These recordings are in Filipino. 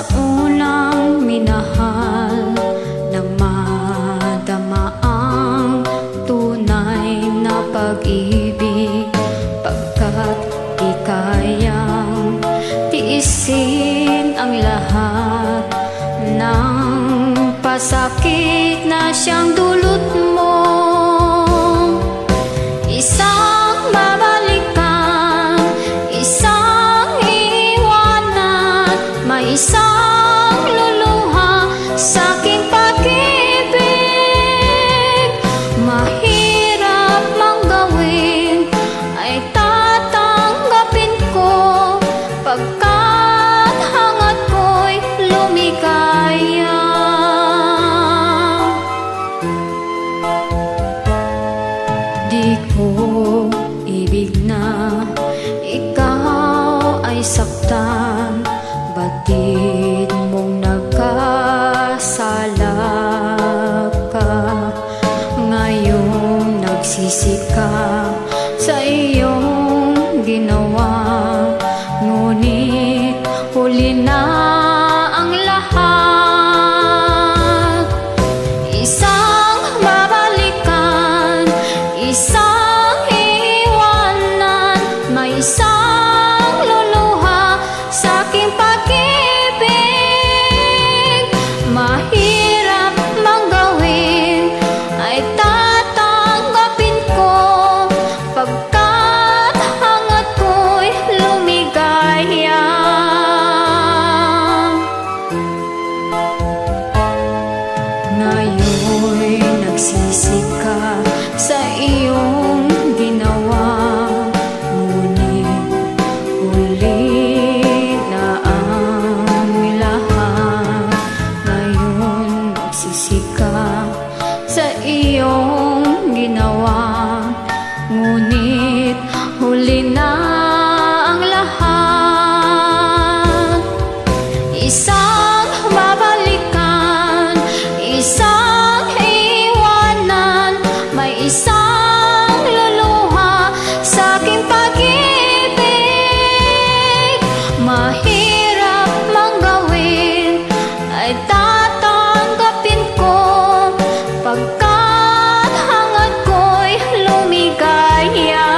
sa unang minahal, nang madama ang tunay na pag-ibig, pagkat di kayang tiisin ang lahat ng pasakit na siyang dulot mo. Isang babalikan, isang iwanan, may isang luluha sa aking pag-ibig. Mahirap mang gawin ay tatanggapin ko, pagkat hangat ko'y lumigaya. Di ko ibig na ikaw ay saktan, batid mong nagkasala ka. Ngayong nagsisi ka sa iyong ginawa, ngunit huli na ang lahat. Isang babalikan, isang iwanan, may isang luluha sa aking pag-ibig. Mahirap mang gawin ay tatanggapin ko, pagkat hangat ko'y lumigaya. Ngayon'y nagsisi ka sa iyong ginawa, ngunit huli na ang lahat. Ngayon nagsisi ka sa iyong ginawa, ngunit huli na ang lahat. Isang babalikan, isang iwanan, may isang luluha sa aking pag-ibig. Mahirap mang gawin ay tatanggapin ko, pagkat hangat ko'y lumigaya.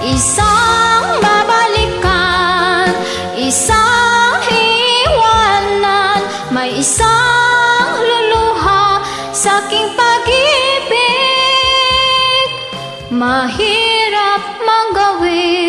Isang babalikan, isang iwanan, may isang luluha sa aking pag-ibig. Mahirap mang gawin